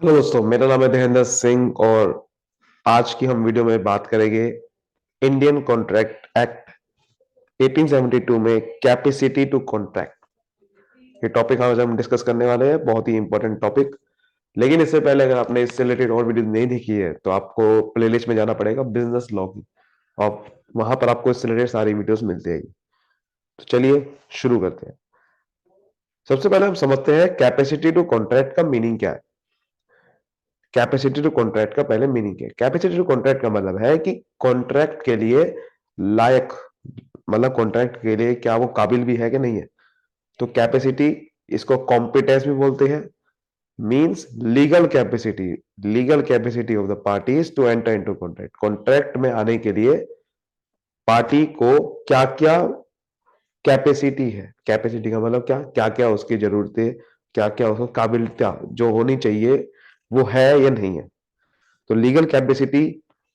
Hello दोस्तों, मेरा नाम है देवेंद्र सिंह और आज की हम वीडियो में बात करेंगे इंडियन कॉन्ट्रैक्ट एक्ट 1872 में कैपेसिटी टू कॉन्ट्रैक्ट। ये टॉपिक आज हम डिस्कस करने वाले हैं, बहुत ही इंपॉर्टेंट टॉपिक। लेकिन इससे पहले अगर आपने इससे रिलेटेड और वीडियो नहीं देखी है तो आपको प्लेलिस्ट में जाना पड़ेगा बिजनेस लॉ की, और वहां पर आपको इससे रिलेटेड सारी वीडियोस मिल जाएगी। तो चलिए शुरू करते हैं। सबसे पहले हम समझते हैं कैपेसिटी टू कॉन्ट्रैक्ट का मीनिंग क्या है। कैपेसिटी टू कॉन्ट्रैक्ट का पहले मीनिंग क्या है? कैपेसिटी टू कॉन्ट्रैक्ट का मतलब है कि कॉन्ट्रैक्ट के लिए लायक, मतलब कॉन्ट्रैक्ट के लिए क्या वो काबिल भी है कि नहीं है। तो कैपेसिटी, इसको कॉम्पिटेंस भी बोलते हैं। Means legal capacity of the parties to enter into contract. Contract में आने के लिए पार्टी को क्या क्या कैपेसिटी है। कैपेसिटी का मतलब क्या क्या क्या उसकी जरूरतें, क्या क्या उसको काबिलियत जो होनी चाहिए वो है या नहीं है। तो लीगल कैपेसिटी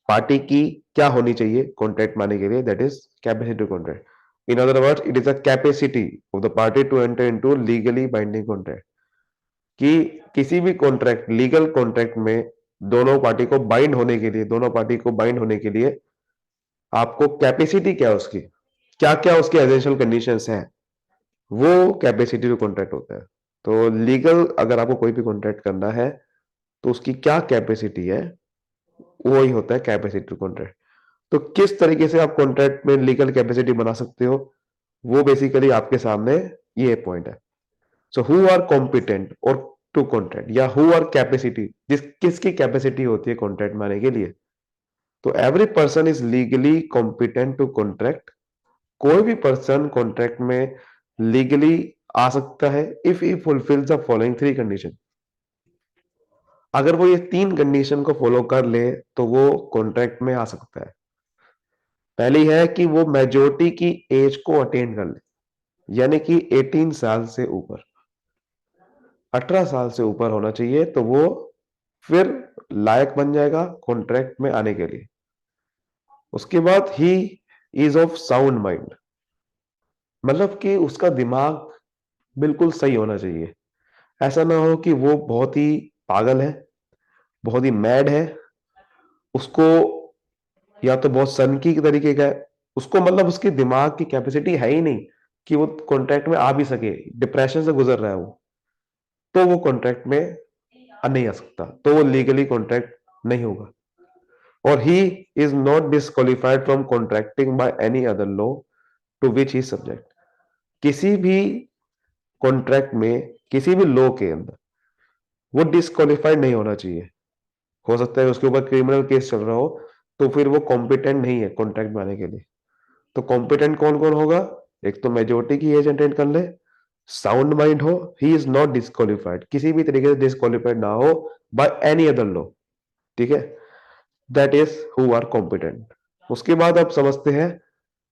पार्टी की क्या होनी चाहिए कॉन्ट्रैक्ट माने के लिए, that is capacity contract. In other words, it is a capacity of the party to enter into legally binding contract. कि किसी भी कॉन्ट्रैक्ट, लीगल कॉन्ट्रैक्ट में दोनों पार्टी को बाइंड होने के लिए आपको कैपेसिटी क्या है उसकी, क्या क्या उसके एसेंशियल कंडीशंस हैं, वो कैपेसिटी टू कॉन्ट्रैक्ट होता है। तो लीगल अगर आपको कोई भी कॉन्ट्रैक्ट करना है तो उसकी क्या कैपेसिटी है, वो ही होता है कैपेसिटी टू कॉन्ट्रैक्ट। तो किस तरीके से आप कॉन्ट्रैक्ट में लीगल कैपेसिटी बना सकते हो, वो बेसिकली आपके सामने ये पॉइंट है। सो हु आर कॉम्पिटेंट और टू कॉन्ट्रैक्ट, या हु आर कैपेसिटी, किसकी कैपेसिटी होती है कॉन्ट्रैक्ट में आने के लिए। तो every person is legally competent to contract. कोई भी पर्सन कॉन्ट्रैक्ट में लीगली आ सकता है if he fulfils the following three condition. अगर वो ये तीन कंडीशन को फॉलो कर ले तो वो कॉन्ट्रैक्ट में आ सकता है। पहली है कि वो मेजोरिटी की एज को अटेन कर ले, यानी कि 18 साल से ऊपर, 18 साल से ऊपर होना चाहिए तो वो फिर लायक बन जाएगा कॉन्ट्रैक्ट में आने के लिए। उसके बाद he is of sound mind, मतलब कि उसका दिमाग बिल्कुल सही होना चाहिए। ऐसा ना हो कि वो बहुत ही पागल है, बहुत ही मैड है, उसको या तो बहुत सनकी के तरीके का है, उसको मतलब उसके दिमाग की कैपेसिटी है ही नहीं कि वो कॉन्ट्रैक्ट में आ भी सके, डिप्रेशन से गुजर रहा है वो, तो वो कॉन्ट्रैक्ट में नहीं आ सकता, तो वो लीगली कॉन्ट्रैक्ट नहीं होगा। और he is not disqualified from contracting by any other law to which he subject. किसी भी कॉन्ट्रैक्ट में, किसी भी लॉ के अंदर वो डिस्क्वालिफाइड नहीं होना चाहिए। हो सकता है उसके ऊपर क्रिमिनल केस चल रहा हो, तो फिर वो कॉम्पिटेंट नहीं है कॉन्ट्रैक्ट में आने के लिए। तो कॉम्पिटेंट कौन कौन होगा? एक तो मेजोरिटी की एज अटेन कर ले, साउंड माइंड हो, ही इज नॉट डिस्क्वालिफाइड, किसी भी तरीके से डिस्क्वालिफाइड ना हो बाय एनी अदर लॉ। ठीक है, that is who are competent. उसके बाद आप समझते हैं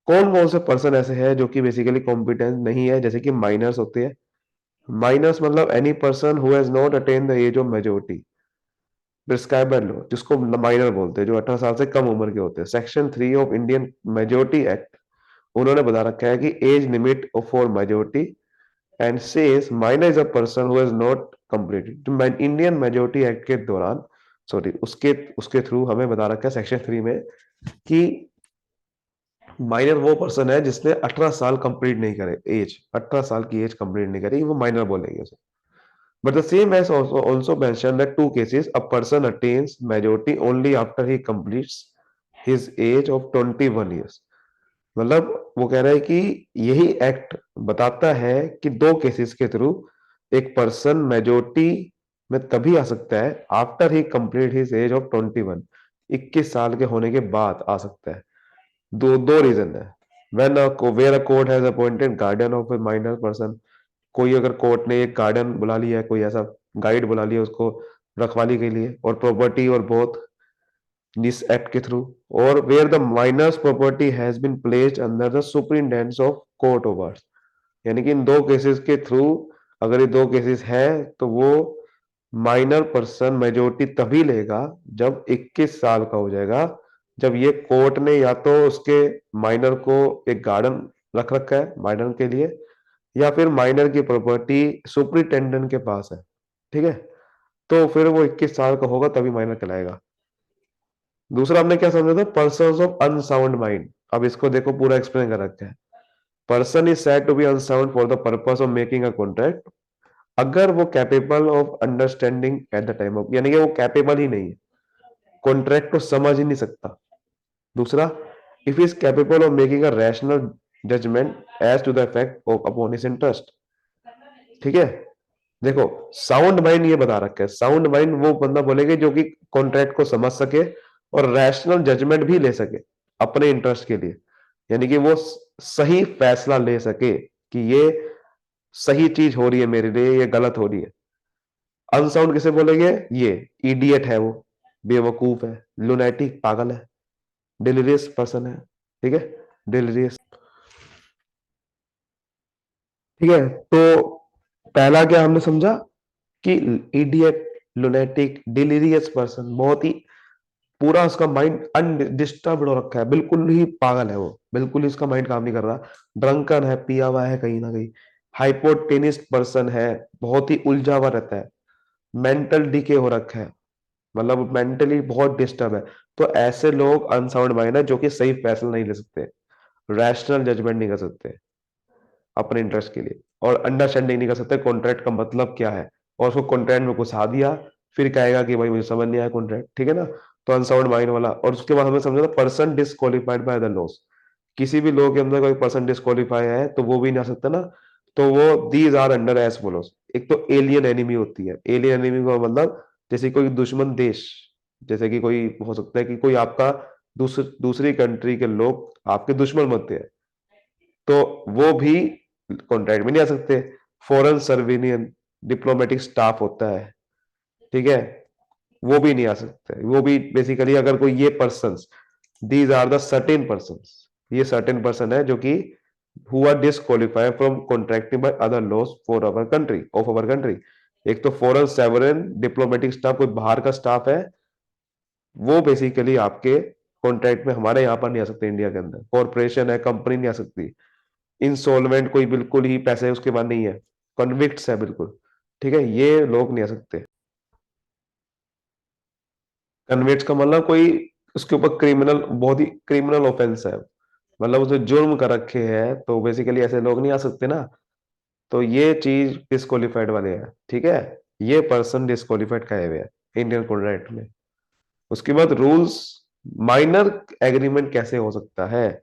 कौन कौन से पर्सन ऐसे हैं जो कि बेसिकली कॉम्पिटेंट नहीं है। जैसे कि माइनर्स होते हैं। माइनर्स मतलब any person who has not attain the age of majority prescribe by law, जिसको माइनर बोलते हैं, जो 18 साल से कम उम्र के होते हैं। Section 3 of Indian majority act, उन्होंने बता रखा है कि age limit for majority and says minor is a person who has not completed. तो इंडियन मेजोरिटी एक्ट के दौरान, सॉरी, उसके उसके थ्रू हमें बता रखा है सेक्शन 3 में कि माइनर वो पर्सन है जिसने 18 साल कंप्लीट नहीं करे, एज 18 साल की एज कंप्लीट नहीं करी, वो माइनर बोलेंगे उसे। But the same has also mentioned that two cases a person attains majority only after he completes his age of 21 years। मतलब वो कह रहा है कि यही एक्ट बताता है कि दो केसेस के थ्रू एक पर्सन मेजोरिटी में तभी आ सकता है after he complete his age of 21, 21 साल के होने के बाद आ सकता है। दो दो रीजन है। When where a court has appointed guardian of a minor person, कोई अगर कोर्ट ने एक गार्डियन बुला लिया है, कोई ऐसा गाइड बुला लिया उसको रखवाली के लिए, और प्रॉपर्टी और बोथ दिस एक्ट के थ्रू, और where the minors property has been placed under the superintendence of court of arts. यानी कि इन दो केसेस के थ्रू, अगर ये दो केसेस है तो वो माइनर पर्सन मेजोरिटी तभी लेगा जब 21 साल का हो जाएगा, जब ये कोर्ट ने या तो उसके माइनर को एक गार्डन रख रखा है माइनर के लिए, या फिर माइनर की प्रॉपर्टी सुपरिटेंडेंट के पास है। ठीक है, तो फिर वो 21 साल का होगा तभी माइनर कहलाएगा। दूसरा हमने क्या समझा था, पर्सन ऑफ अनसाउंड माइंड। अब इसको देखो पूरा एक्सप्लेन कर रखा है। Person is said to be unsound for the purpose of making a contract, अगर वो capable of understanding at the time of, यानी कि वो कैपेबल ही नहीं है, कॉन्ट्रैक्ट को समझ ही नहीं सकता। दूसरा, if is capable of making a rational judgement as to the effect of upon his interest. ठीक है, देखो साउंड माइंड ये बता रखा है, साउंड माइंड वो बंदा बोलेगा जो कि कॉन्ट्रैक्ट को समझ सके और रैशनल जजमेंट भी ले सके अपने इंटरेस्ट के लिए, यानी कि वो सही फैसला ले सके कि ये सही चीज हो रही है मेरे लिए, ये गलत हो रही है। अनसाउंड किसे बोलेंगे, ये इडियट है, वो बेवकूफ है, लुनैटिक पागल है, डिलीरियस पर्सन है। ठीक है, डिलीरियस। ठीक है, तो पहला क्या हमने समझा कि इडियट, लुनैटिक, डिलीरियस पर्सन, बहुत ही पूरा उसका माइंड अनडिस्टर्ब्ड हो रखा है, बिल्कुल ही पागल है वो, बिल्कुल ही उसका माइंड काम नहीं कर रहा, ड्रंकन है, पिया हुआ है कहीं ना कहीं, हाइपोटेनिस्ट पर्सन है, बहुत ही उलझा हुआ रहता है, मेंटल डीके हो रखा है, मतलब मेंटली बहुत डिस्टर्ब है। तो ऐसे लोग अनसाउंड माइंड है जो कि सही फैसला नहीं ले सकते, रैशनल जजमेंट नहीं कर सकते अपने इंटरेस्ट के लिए, और अंडरस्टैंडिंग नहीं कर सकते कॉन्ट्रैक्ट का मतलब क्या है, और उसको कॉन्ट्रैक्ट में घुसा दिया, फिर कहेगा कि भाई मुझे समझ नहीं आया कॉन्ट्रैक्ट। ठीक है ना, तो अनसाउंड माइंड वाला। और उसके बाद हमें समझा था person disqualified by the loss, किसी भी लॉ के अंदर कोई पर्सन डिस्क्वालीफाई है तो वो भी नहीं आ सकता ना, तो वो these are under age follows. एक तो एलियन एनिमी होती है, एलियन एनिमी का मतलब जैसे कोई दुश्मन देश, जैसे कि कोई हो सकता है कि कोई आपका दूसरी कंट्री के लोग आपके दुश्मन बनते हैं, तो वो भी कॉन्ट्रैक्ट में नहीं आ सकते। फॉरेन सर्विलियन डिप्लोमेटिक स्टाफ होता है, ठीक है, वो भी नहीं आ सकते, वो भी बेसिकली अगर कोई ये persons, these are the certain persons, ये सर्टेन पर्सन है जो कि who are disqualified from contracting by other laws for our country, of our country. एक तो फॉरेन सेवरन डिप्लोमेटिक स्टाफ, कोई बाहर का स्टाफ है, वो बेसिकली आपके कॉन्ट्रैक्ट में हमारे यहाँ पर नहीं आ सकते, इंडिया के अंदर कॉर्पोरेशन है, कंपनी नहीं आ सकती। इंसॉल्वेंट कोई बिल्कुल ही पैसे उसके बाद नहीं है, कन्विक्ट्स है बिल्कुल, ठीक है, ये लोग नहीं आ सकते। कन्विक्ट्स का मतलब कोई उसके ऊपर क्रिमिनल, बहुत ही क्रिमिनल ऑफेंस है, मतलब उसे जुर्म कर रखे हैं, तो बेसिकली ऐसे लोग नहीं आ सकते ना, तो ये चीज डिस्क्वालिफाइड वाले हैं। ठीक है, ये पर्सन डिस्क्वालिफाइड कहे हुए हैं इंडियन कोड राइट में। उसके बाद रूल्स, माइनर एग्रीमेंट कैसे हो सकता है,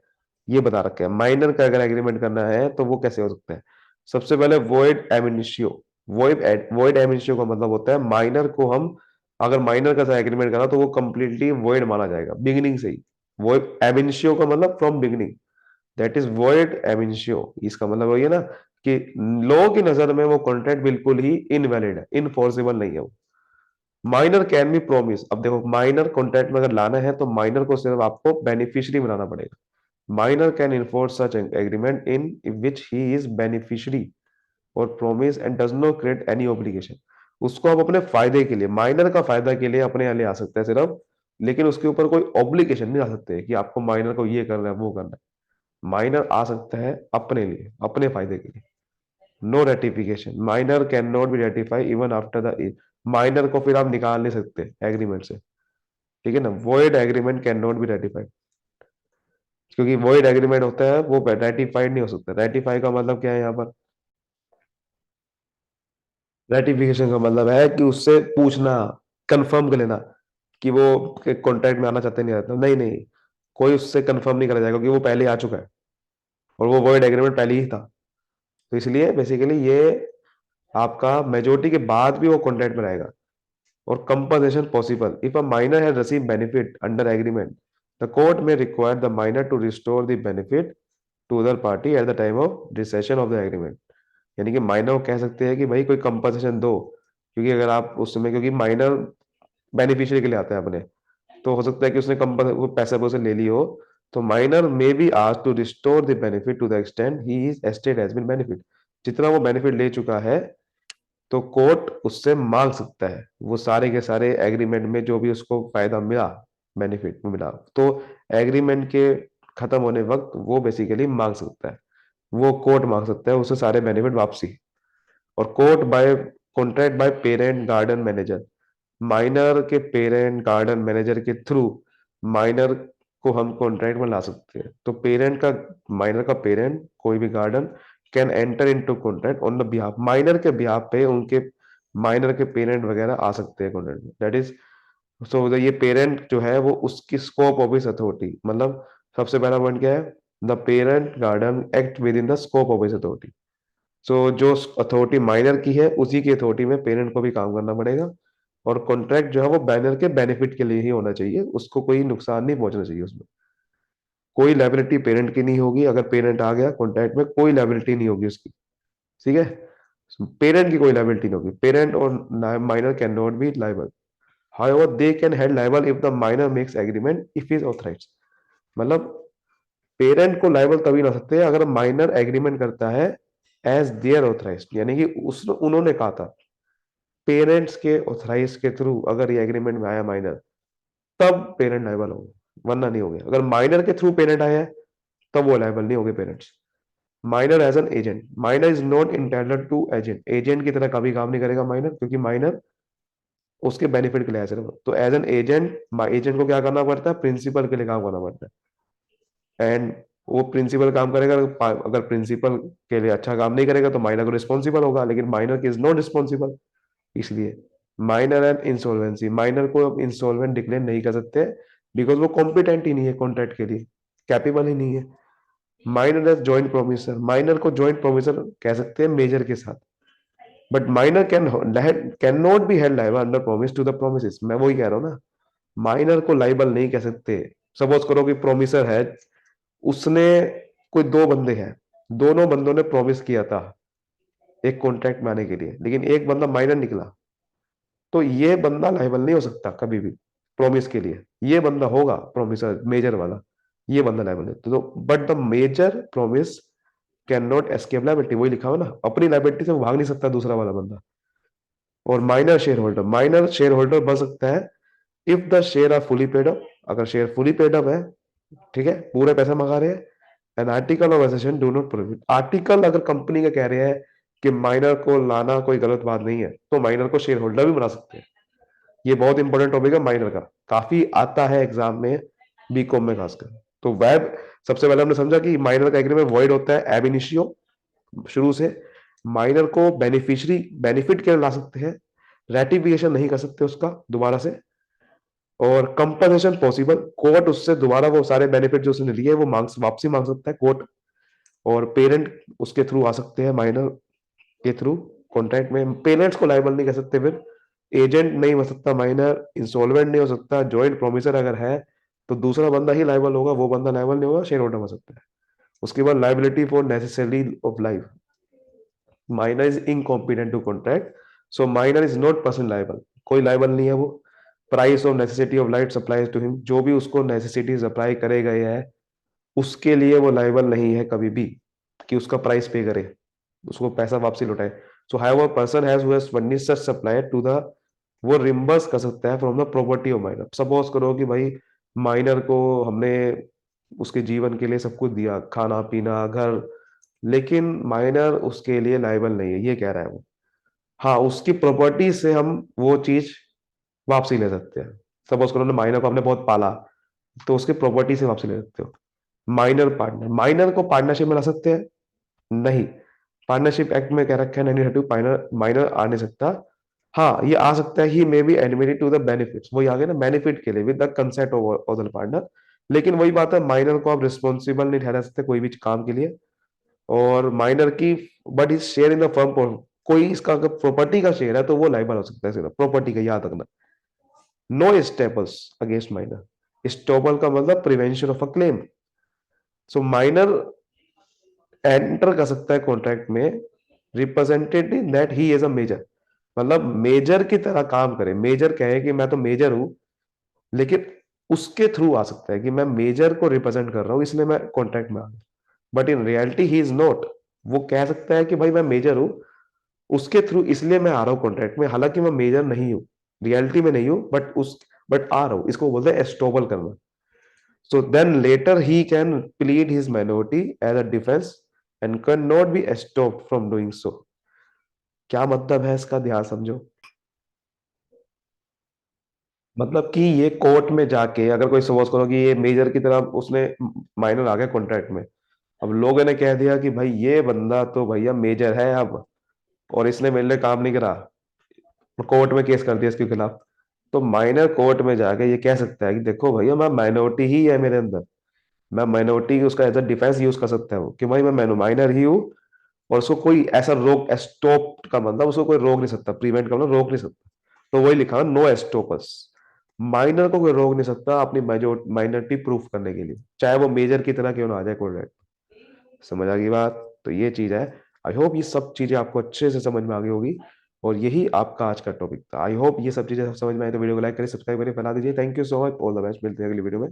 ये बता रखे हैं। माइनर का अगर एग्रीमेंट करना है तो वो कैसे हो सकता है। सबसे पहले वॉइड एमिनिशियो, वॉइड एमिनिशियो का मतलब होता है माइनर को हम, अगर माइनर का एग्रीमेंट करा तो वो कंप्लीटली वॉइड माना जाएगा बिगिनिंग से ही। वॉइड एमिनिशियो का मतलब from beginning, that is void एमिनिशियो। इसका मतलब वही है ना कि लॉ की नजर में वो कॉन्ट्रैक्ट बिल्कुल ही इनवैलिड है, इनफोर्सेबल नहीं है वो। माइनर कैन बी प्रोमिस, अब देखो माइनर कॉन्ट्रैक्ट में अगर लाना है तो माइनर को सिर्फ आपको बेनिफिशियरी बनाना पड़ेगा। Minor can enforce such agreement in which he is beneficiary और promise and does not create any obligation. उसको आप अपने फायदे के लिए, माइनर का फायदा के लिए अपने यहाँ ले आ सकते हैं सिर्फ, लेकिन उसके ऊपर कोई ऑब्लिगेशन नहीं आ सकते कि आपको माइनर को ये करना है वो करना है। माइनर आ सकता है अपने लिए, अपने फायदे के लिए। No ratification, minor can not be ratify even after the, minor को फिर आप निकाल नहीं सकते एग्रीमेंट से। ठीक है ना, void agreement can not be ratified, क्योंकि वॉइड एग्रीमेंट होता है वो रेटिफाइड नहीं हो सकता। रेटिफाई का मतलब क्या है यहाँ पर, रेटिफिकेशन का मतलब है कि उससे पूछना, कंफर्म कर लेना कि वो कॉन्ट्रैक्ट में आना चाहते नहीं रहते, नहीं नहीं, कोई उससे कंफर्म नहीं करा जाएगा क्योंकि वो पहले ही आ चुका है और वो वॉइड एग्रीमेंट पहले ही था। तो इसलिए बेसिकली ये आपका मेजोरिटी के बाद भी वो कॉन्ट्रैक्ट में रहेगा। और compensation possible if a minor has receive benefit under agreement, the court may require the minor to restore the benefit to other party at the time of decision of the agreement. यानी कि minor को कह सकते हैं कि भाई कोई compensation दो, क्योंकि अगर आप उस समय, क्योंकि माइनर बेनिफिशियरी के लिए आता है अपने, तो हो सकता है कि उसने कंपन वो पैसे वैसे ले ली हो, तो minor may be asked to restore the benefit to the extent he is estate has been benefit. जितना वो बेनिफिट ले चुका है तो कोर्ट उससे मांग सकता है वो सारे के सारे एग्रीमेंट में जो भी उसको फायदा मिला, बेनिफिट मिला, तो एग्रीमेंट के खत्म होने वक्त वो बेसिकली मांग सकता है, वो कोर्ट मांग सकता है उससे सारे बेनिफिट वापसी। और court by contract by parent garden manager, minor के पेरेंट गार्डन मैनेजर के थ्रू माइनर को हम कॉन्ट्रैक्ट में ला सकते हैं। तो पेरेंट का, माइनर का पेरेंट कोई भी garden can enter into contract on the behalf, minor के बिहाफ पे उनके माइनर के पेरेंट वगैरह आ सकते हैं कॉन्ट्रैक्ट में। दैट इज, सो ये पेरेंट जो है वो उसकी स्कोप ऑफ हिज अथॉरिटी, मतलब सबसे पहला पॉइंट क्या है, the parent guardian act within the scope of his authority. So जो अथॉरिटी माइनर की है उसी की अथॉरिटी में पेरेंट को भी काम करना पड़ेगा, और कॉन्ट्रैक्ट जो है वो बैनर के बेनिफिट के लिए ही होना चाहिए, उसको कोई नुकसान नहीं पहुंचना चाहिए, उसमें कोई लायबिलिटी पेरेंट की नहीं होगी। अगर पेरेंट आ गया कॉन्ट्रैक्ट में कोई लायबिलिटी नहीं होगी उसकी, ठीक है, पेरेंट की कोई लायबिलिटी नहीं होगी। पेरेंट और minor can not be liable, however they can held liable if the minor makes agreement if is authorised. मतलब पेरेंट को लाइबल तभी ला सकते हैं अगर माइनर एग्रीमेंट करता है एज देयर ऑथराइज्ड, यानी कि उस उन्होंने कहा था, पेरेंट्स के ऑथराइज के थ्रू अगर ये एग्रीमेंट में आया माइनर, तब पेरेंट लायबल होंगे, वरना नहीं होंगे। अगर माइनर के थ्रू पेरेंट आया है तब वो लायबल नहीं होंगे parents. Minor as an agent, minor is not entitled to agent, agent की तरह कभी काम नहीं करेगा माइनर, क्योंकि माइनर उसके बेनिफिट के लिए आया सिर्फ। तो एज एन एजेंट, एजेंट को क्या करना पड़ता है, प्रिंसिपल के लिए काम करना पड़ता है। एंड वो प्रिंसिपल काम करेगा, अगर प्रिंसिपल के लिए अच्छा काम नहीं करेगा तो माइनर को रिस्पॉन्सिबल होगा, लेकिन माइनर की इज नॉट रिस्पॉन्सिबल। इसलिए माइनर एंड इंसॉल्वेंसी, माइनर को अब इंसॉल्वेंट डिक्लेयर नहीं कर सकते, बिकॉज वो कॉम्पिटेंट ही नहीं है कॉन्ट्रैक्ट के लिए, कैपेबल ही नहीं है। Minor as joint promisor, minor को जॉइंट प्रोमिसर कह सकते हैं मेजर के साथ, but minor can not be held liable under promise to the promise. मैं वही कह रहा हूँ ना, माइनर को लायबल नहीं कह सकते। सपोज करो कि प्रोमिसर है, उसने, कोई दो बंदे हैं, दोनों बंदों ने प्रॉमिस किया था एक कॉन्ट्रैक्ट में आने के लिए, लेकिन एक बंदा माइनर निकला, तो ये बंदा लायबल नहीं हो सकता कभी भी प्रॉमिस के लिए। ये बंदा होगा प्रोमिसर मेजर वाला, ये बंदा लायबल है। तो but the major promise can not escape liability, वही लिखा हुआ ना, अपनी लायबिलिटी से वो भाग नहीं सकता दूसरा वाला बंदा। और minor share holder, minor share holder बन सकता है if the share are fully paid up, अगर शेयर फुली पेड अप है, ठीक है, पूरे पैसे मंगा रहे हैं। An article of association do not prohibit, article अगर कंपनी का कह रहे हैं कि माइनर को लाना कोई गलत बात नहीं है, तो माइनर को शेयर होल्डर भी बना सकते हैं। ये बहुत इंपॉर्टेंट टॉपिक है माइनर का, काफी आता है एग्जाम में, बीकॉम में खासकर। तो वेब, सबसे पहले हमने समझा कि माइनर का एग्रीमेंट वॉइड होता है एब इनिशियो, शुरू से। माइनर को बेनिफिशियरी बेनिफिट के लिए ला सकते हैं, रेटिफिकेशन नहीं कर सकते उसका दोबारा से। और कंपनसेशन पॉसिबल, कोर्ट उससे दोबारा वो सारे बेनिफिट जो उसने लिए वो वापसी मांग सकता है कोर्ट। और पेरेंट उसके थ्रू आ सकते हैं माइनर के थ्रू कॉन्ट्रैक्ट में, पेरेंट्स को लायबल नहीं कर सकते फिर। एजेंट नहीं हो सकता माइनर, इंसॉल्वेंट नहीं हो सकता, जॉइंट प्रोमिसर अगर है तो दूसरा बंदा ही लायबल होगा, वो बंदा लायबल नहीं होगा, शेयर होल्डर हो सकता है। उसके बाद liability for necessary of life, minor is incompetent to contract, so minor is not person liable, कोई लायबल नहीं है वो। Price of necessity of light supplies to him, जो भी उसको नेसेसिटी सप्लाई करे गए हैं उसके लिए वो लायबल नहीं है कभी भी कि उसका प्राइस पे करे, उसको पैसा वापसी लौटाए। So how a person has who has furnished such supply to the, वो रिम्बर्स कर सकता है from the property of minor. Suppose करो कि भाई माइनर को हमने उसके जीवन के लिए सब कुछ दिया, खाना पीना घर, लेकिन माइनर उसके लिए लायबल नहीं है, ये कह रहा है वो। हाँ, उसकी प्रॉपर्टी से हम वो चीज वापसी ले सकते हैं। सपोज करो ना, माइनर को हमने बहुत पाला, तो उसकी प्रॉपर्टी से वापसी ले सकते हो। माइनर पार्टनर, माइनर को पार्टनरशिप में ला सकते हैं? नहीं, पार्टनरशिप एक्ट में कह रखा है 1932, माइनर माइनर आ नहीं सकता। हाँ, ये आ सकता है, he may be admitted to the benefits, वही आ गया ना, बेनिफिट के लिए with the consent of other partner. लेकिन वही बात है, माइनर को आप रिस्पॉन्सिबल नहीं ठहरा सकते कोई भी काम के लिए। और माइनर की, but is share in the firm, कोई इसका अगर प्रॉपर्टी का शेयर है तो वो लायबल हो सकता है सिर्फ प्रॉपर्टी का, याद रखना। No estoppels against minor, estoppel का मतलब prevention of a claim. So minor enter कर सकता है कॉन्ट्रैक्ट में representative that he is a major, मतलब मेजर की तरह काम करे, मेजर कहे कि मैं तो मेजर हूं, लेकिन उसके थ्रू आ सकता है कि मैं मेजर को रिप्रेजेंट कर रहा हूं इसलिए मैं कॉन्ट्रैक्ट में आ गया, but in reality he is not. वो कह सकता है कि भाई मैं मेजर हूं, उसके थ्रू इसलिए मैं आ रहा हूं कॉन्ट्रैक्ट में, हालांकि मैं मेजर नहीं हूं, रियलिटी में नहीं हूं, बट आ रहा हूं, इसको बोलते हैं एस्टोबल करना। So then later he can plead his minority as a defense and cannot be stopped from doing so. क्या मतलब है इसका, ध्यान समझो। मतलब कि ये कोर्ट में जाके अगर कोई सपोज करो कि ये मेजर की तरह उसने माइनर आ गया कॉन्ट्रैक्ट में, अब लोगों ने कह दिया कि भाई ये बंदा तो भैया मेजर है अब, और इसने मेरे लिए काम नहीं करा, कोर्ट में केस कर दिया इसके खिलाफ, तो माइनर कोर्ट में जाके ये कह सकता है कि देखो भैया मैं माइनॉरिटी ही है मेरे अंदर, मैं माइनॉरिटी उसका एज अ डिफेंस यूज कर सकता है वो कि भाई मैं माइनर ही हूँ, और उसको कोई ऐसा रोक, स्टॉप का मतलब उसको कोई रोक नहीं सकता, प्रिवेंट का मतलब रोक नहीं सकता, तो वही लिखा नो एस्टोपस, माइनर को कोई रोक नहीं सकता अपनी माइनॉरिटी प्रूफ करने के लिए, चाहे वो मेजर की तरह क्यों ना आ जाए कोई। समझ आ गई बात? तो ये चीज है। आई होप ये सब चीजें आपको अच्छे से समझ में आ गई होगी, और यही आपका आज का टॉपिक था। आई होप ये सब चीजें समझ में आए, तो वीडियो को लाइक करें, सब्सक्राइब करें, फैला दीजिए। Thank you so much, all the best, मिलते हैं अगली वीडियो में।